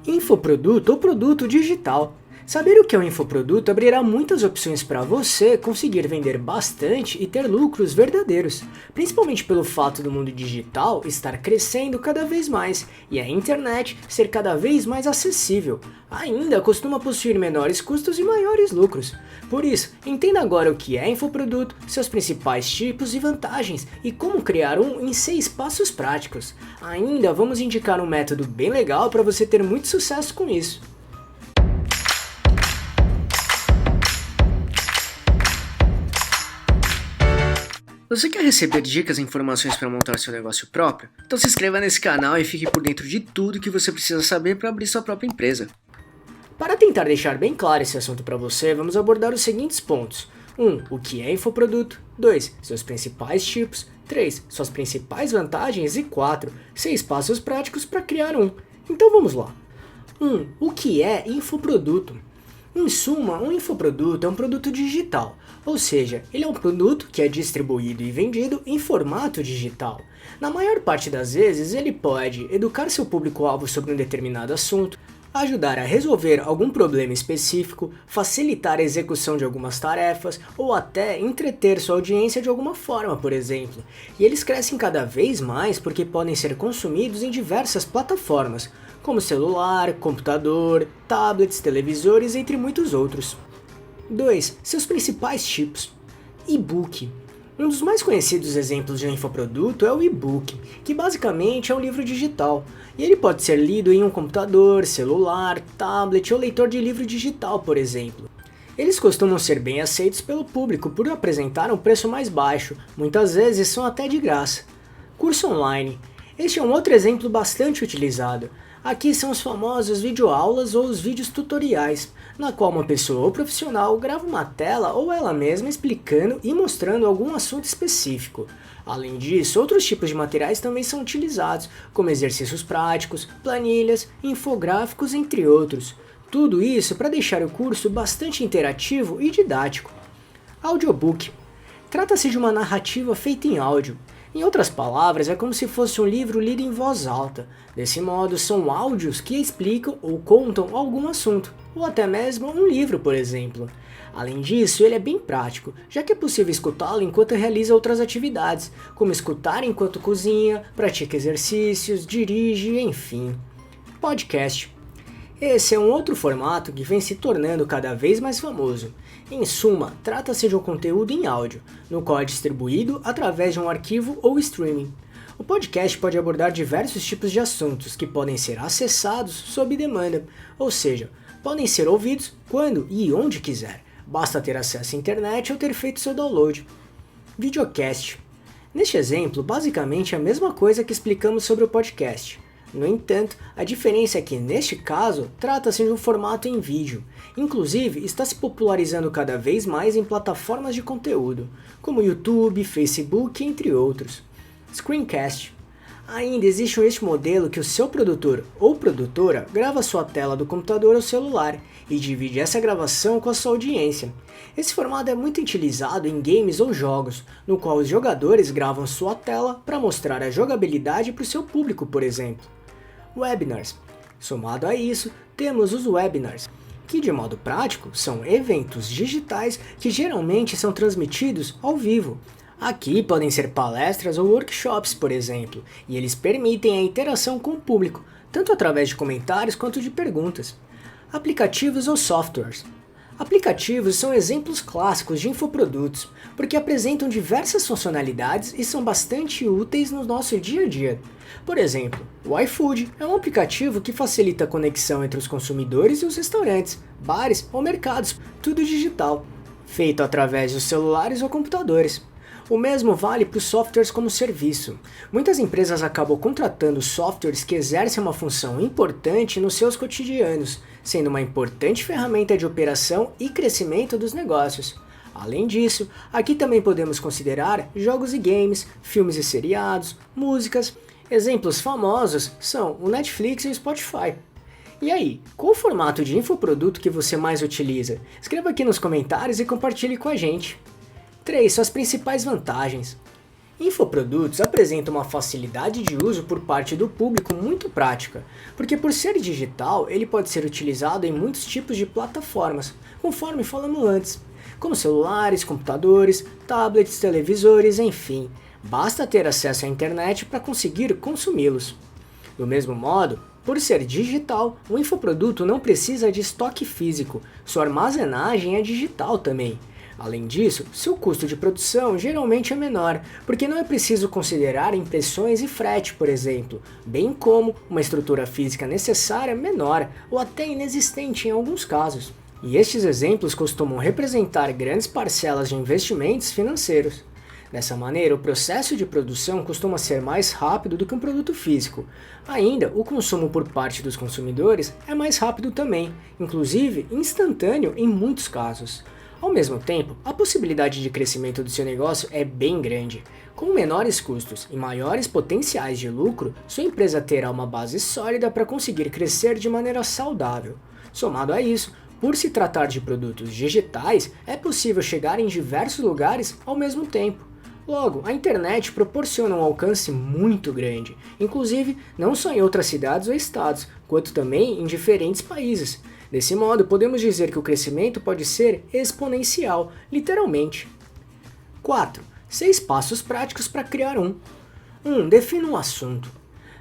Infoproduto ou produto digital. Saber o que é um infoproduto abrirá muitas opções para você conseguir vender bastante e ter lucros verdadeiros, principalmente pelo fato do mundo digital estar crescendo cada vez mais e a internet ser cada vez mais acessível. Ainda costuma possuir menores custos e maiores lucros. Por isso, entenda agora o que é infoproduto, seus principais tipos e vantagens e como criar um em 6 passos práticos. Ainda vamos indicar um método bem legal para você ter muito sucesso com isso. Você quer receber dicas e informações para montar seu negócio próprio? Então se inscreva nesse canal e fique por dentro de tudo que você precisa saber para abrir sua própria empresa. Para tentar deixar bem claro esse assunto para você, vamos abordar os seguintes pontos. 1. O que é infoproduto? 2. Seus principais tipos. 3. Suas principais vantagens. E 4. 6 passos práticos para criar um. Então vamos lá. 1. O que é infoproduto? Em suma, um infoproduto é um produto digital, ou seja, ele é um produto que é distribuído e vendido em formato digital. Na maior parte das vezes, ele pode educar seu público-alvo sobre um determinado assunto, ajudar a resolver algum problema específico, facilitar a execução de algumas tarefas ou até entreter sua audiência de alguma forma, por exemplo. E eles crescem cada vez mais porque podem ser consumidos em diversas plataformas, como celular, computador, tablets, televisores, entre muitos outros. 2. Seus principais tipos. E-book. Um dos mais conhecidos exemplos de um infoproduto é o e-book, que basicamente é um livro digital, e ele pode ser lido em um computador, celular, tablet ou leitor de livro digital, por exemplo. Eles costumam ser bem aceitos pelo público por apresentar um preço mais baixo, muitas vezes são até de graça. Curso online. Este é um outro exemplo bastante utilizado. Aqui são os famosos videoaulas ou os vídeos tutoriais, na qual uma pessoa ou profissional grava uma tela ou ela mesma explicando e mostrando algum assunto específico. Além disso, outros tipos de materiais também são utilizados, como exercícios práticos, planilhas, infográficos, entre outros. Tudo isso para deixar o curso bastante interativo e didático. Audiobook. Trata-se de uma narrativa feita em áudio. Em outras palavras, é como se fosse um livro lido em voz alta. Desse modo, são áudios que explicam ou contam algum assunto, ou até mesmo um livro, por exemplo. Além disso, ele é bem prático, já que é possível escutá-lo enquanto realiza outras atividades, como escutar enquanto cozinha, pratica exercícios, dirige, enfim. Podcast. Esse é um outro formato que vem se tornando cada vez mais famoso. Em suma, trata-se de um conteúdo em áudio, no qual é distribuído através de um arquivo ou streaming. O podcast pode abordar diversos tipos de assuntos que podem ser acessados sob demanda, ou seja, podem ser ouvidos quando e onde quiser, basta ter acesso à internet ou ter feito seu download. Videocast. Neste exemplo, basicamente é a mesma coisa que explicamos sobre o podcast. No entanto, a diferença é que, neste caso, trata-se de um formato em vídeo. Inclusive, está se popularizando cada vez mais em plataformas de conteúdo, como YouTube, Facebook, entre outros. Screencast. Ainda existe este modelo que o seu produtor ou produtora grava sua tela do computador ou celular e divide essa gravação com a sua audiência. Esse formato é muito utilizado em games ou jogos, no qual os jogadores gravam sua tela para mostrar a jogabilidade para o seu público, por exemplo. Webinars. Somado a isso, temos os webinars, que de modo prático são eventos digitais que geralmente são transmitidos ao vivo. Aqui podem ser palestras ou workshops, por exemplo, e eles permitem a interação com o público, tanto através de comentários quanto de perguntas. Aplicativos ou softwares. Aplicativos são exemplos clássicos de infoprodutos, porque apresentam diversas funcionalidades e são bastante úteis no nosso dia a dia. Por exemplo, o iFood é um aplicativo que facilita a conexão entre os consumidores e os restaurantes, bares ou mercados, tudo digital, feito através dos celulares ou computadores. O mesmo vale para os softwares como serviço. Muitas empresas acabam contratando softwares que exercem uma função importante nos seus cotidianos, sendo uma importante ferramenta de operação e crescimento dos negócios. Além disso, aqui também podemos considerar jogos e games, filmes e seriados, músicas. Exemplos famosos são o Netflix e o Spotify. E aí, qual o formato de infoproduto que você mais utiliza? Escreva aqui nos comentários e compartilhe com a gente. 3. Suas principais vantagens. Infoprodutos apresentam uma facilidade de uso por parte do público muito prática, porque por ser digital, ele pode ser utilizado em muitos tipos de plataformas, conforme falamos antes, como celulares, computadores, tablets, televisores, enfim. Basta ter acesso à internet para conseguir consumi-los. Do mesmo modo, por ser digital, o infoproduto não precisa de estoque físico, sua armazenagem é digital também. Além disso, seu custo de produção geralmente é menor, porque não é preciso considerar impressões e frete, por exemplo, bem como uma estrutura física necessária menor ou até inexistente em alguns casos. E estes exemplos costumam representar grandes parcelas de investimentos financeiros. Dessa maneira, o processo de produção costuma ser mais rápido do que um produto físico. Ainda, o consumo por parte dos consumidores é mais rápido também, inclusive instantâneo em muitos casos. Ao mesmo tempo, a possibilidade de crescimento do seu negócio é bem grande. Com menores custos e maiores potenciais de lucro, sua empresa terá uma base sólida para conseguir crescer de maneira saudável. Somado a isso, por se tratar de produtos digitais, é possível chegar em diversos lugares ao mesmo tempo. Logo, a internet proporciona um alcance muito grande, inclusive não só em outras cidades ou estados, quanto também em diferentes países. Desse modo, podemos dizer que o crescimento pode ser exponencial, literalmente. 4. 6 passos práticos para criar um. 1. Defina um assunto.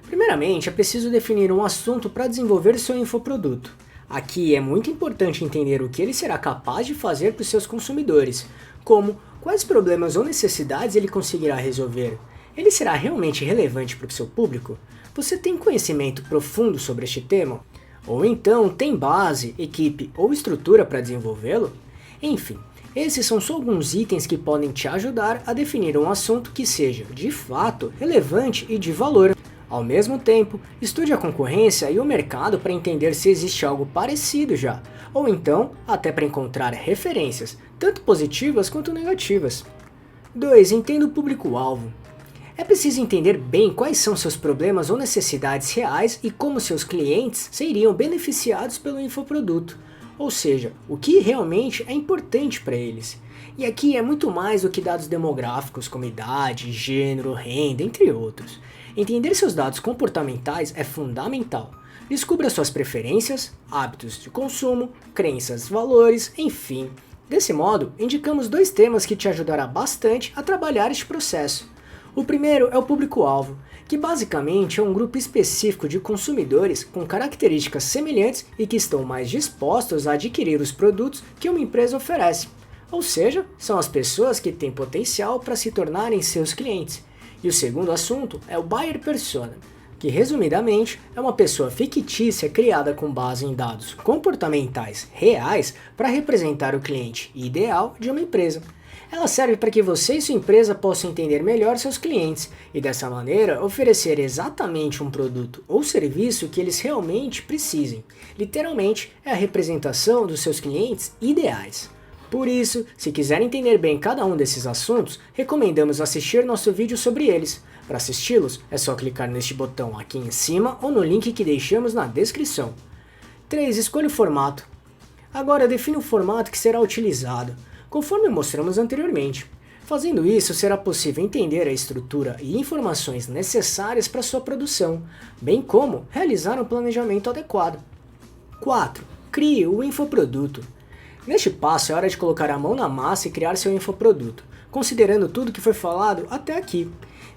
Primeiramente, é preciso definir um assunto para desenvolver seu infoproduto. Aqui é muito importante entender o que ele será capaz de fazer para os seus consumidores, como quais problemas ou necessidades ele conseguirá resolver. Ele será realmente relevante para o seu público? Você tem conhecimento profundo sobre este tema? Ou então tem base, equipe ou estrutura para desenvolvê-lo? Enfim, esses são só alguns itens que podem te ajudar a definir um assunto que seja, de fato, relevante e de valor. Ao mesmo tempo, estude a concorrência e o mercado para entender se existe algo parecido já, ou então até para encontrar referências, tanto positivas quanto negativas. 2. Entenda o público-alvo. É preciso entender bem quais são seus problemas ou necessidades reais e como seus clientes seriam beneficiados pelo infoproduto, ou seja, o que realmente é importante para eles. E aqui é muito mais do que dados demográficos como idade, gênero, renda, entre outros. Entender seus dados comportamentais é fundamental. Descubra suas preferências, hábitos de consumo, crenças, valores, enfim. Desse modo, indicamos 2 temas que te ajudará bastante a trabalhar este processo. O primeiro é o público-alvo, que basicamente é um grupo específico de consumidores com características semelhantes e que estão mais dispostos a adquirir os produtos que uma empresa oferece. Ou seja, são as pessoas que têm potencial para se tornarem seus clientes. E o segundo assunto é o buyer persona, que resumidamente é uma pessoa fictícia criada com base em dados comportamentais reais para representar o cliente ideal de uma empresa. Ela serve para que você e sua empresa possam entender melhor seus clientes e dessa maneira oferecer exatamente um produto ou serviço que eles realmente precisem. Literalmente é a representação dos seus clientes ideais. Por isso, se quiser entender bem cada um desses assuntos, recomendamos assistir nosso vídeo sobre eles. Para assisti-los, é só clicar neste botão aqui em cima ou no link que deixamos na descrição. 3. Escolha o formato. Agora define o formato que será utilizado, conforme mostramos anteriormente. Fazendo isso, será possível entender a estrutura e informações necessárias para sua produção, bem como realizar um planejamento adequado. 4. Crie o infoproduto. Neste passo é hora de colocar a mão na massa e criar seu infoproduto, considerando tudo que foi falado até aqui.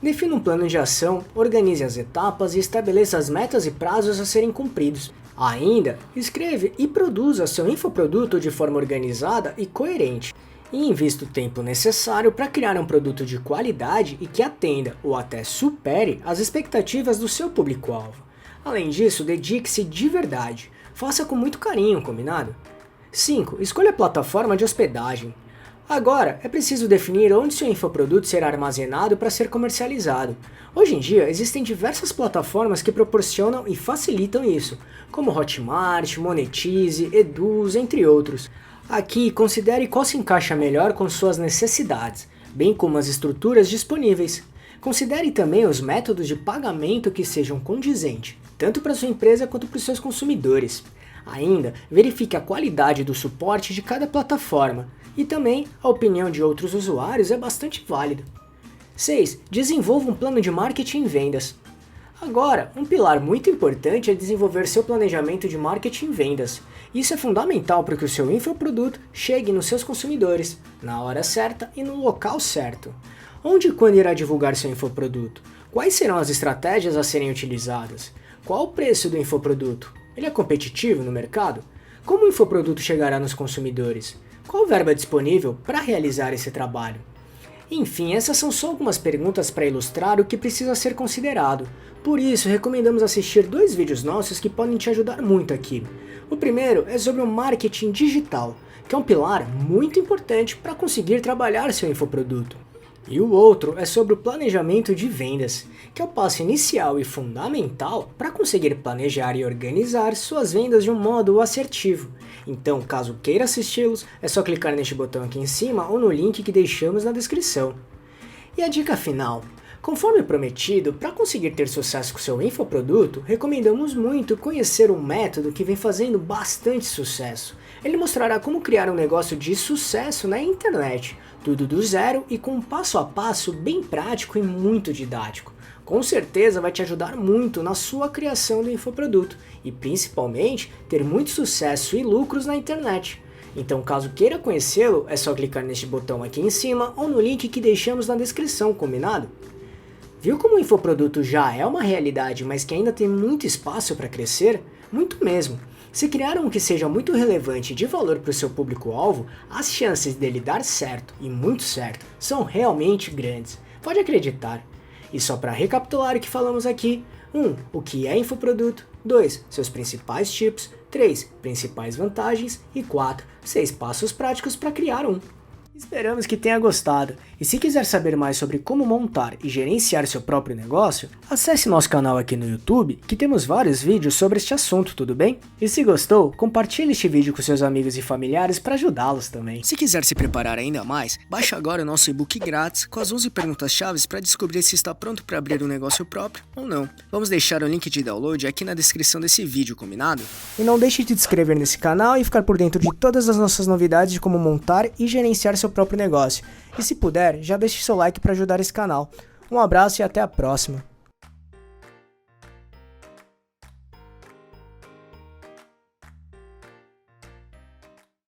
Defina um plano de ação, organize as etapas e estabeleça as metas e prazos a serem cumpridos. Ainda, escreve e produza seu infoproduto de forma organizada e coerente. E invista o tempo necessário para criar um produto de qualidade e que atenda ou até supere as expectativas do seu público-alvo. Além disso, dedique-se de verdade. Faça com muito carinho, combinado? 5. Escolha a plataforma de hospedagem. Agora, é preciso definir onde seu infoproduto será armazenado para ser comercializado. Hoje em dia, existem diversas plataformas que proporcionam e facilitam isso, como Hotmart, Monetize, Eduz, entre outros. Aqui, considere qual se encaixa melhor com suas necessidades, bem como as estruturas disponíveis. Considere também os métodos de pagamento que sejam condizentes, tanto para sua empresa quanto para os seus consumidores. Ainda, verifique a qualidade do suporte de cada plataforma, e também a opinião de outros usuários é bastante válida. 6. Desenvolva um plano de marketing e vendas. Agora, um pilar muito importante é desenvolver seu planejamento de marketing e vendas. Isso é fundamental para que o seu infoproduto chegue nos seus consumidores, na hora certa e no local certo. Onde e quando irá divulgar seu infoproduto? Quais serão as estratégias a serem utilizadas? Qual o preço do infoproduto? Ele é competitivo no mercado? Como o infoproduto chegará nos consumidores? Qual verba é disponível para realizar esse trabalho? Enfim, essas são só algumas perguntas para ilustrar o que precisa ser considerado. Por isso, recomendamos assistir 2 vídeos nossos que podem te ajudar muito aqui. O primeiro é sobre o marketing digital, que é um pilar muito importante para conseguir trabalhar seu infoproduto. E o outro é sobre o planejamento de vendas, que é o passo inicial e fundamental para conseguir planejar e organizar suas vendas de um modo assertivo. Então, caso queira assisti-los, é só clicar neste botão aqui em cima ou no link que deixamos na descrição. E a dica final. Conforme prometido, para conseguir ter sucesso com seu infoproduto, recomendamos muito conhecer um método que vem fazendo bastante sucesso. Ele mostrará como criar um negócio de sucesso na internet, tudo do zero e com um passo a passo bem prático e muito didático. Com certeza vai te ajudar muito na sua criação do infoproduto e principalmente ter muito sucesso e lucros na internet. Então, caso queira conhecê-lo, é só clicar neste botão aqui em cima ou no link que deixamos na descrição, combinado? Viu como o infoproduto já é uma realidade, mas que ainda tem muito espaço para crescer? Muito mesmo! Se criar um que seja muito relevante e de valor para o seu público-alvo, as chances dele dar certo, e muito certo, são realmente grandes. Pode acreditar. E só para recapitular o que falamos aqui: 1. O que é infoproduto? 2. Seus principais tipos. 3. Principais vantagens. E 4. 6 passos práticos para criar um. Esperamos que tenha gostado, e se quiser saber mais sobre como montar e gerenciar seu próprio negócio, acesse nosso canal aqui no YouTube, que temos vários vídeos sobre este assunto, tudo bem? E se gostou, compartilhe este vídeo com seus amigos e familiares para ajudá-los também. Se quiser se preparar ainda mais, baixe agora o nosso e-book grátis com as 11 perguntas-chave para descobrir se está pronto para abrir um negócio próprio ou não. Vamos deixar o link de download aqui na descrição desse vídeo, combinado? E não deixe de se inscrever nesse canal e ficar por dentro de todas as nossas novidades de como montar e gerenciar seu próprio negócio. E se puder, já deixe seu like para ajudar esse canal. Um abraço e até a próxima.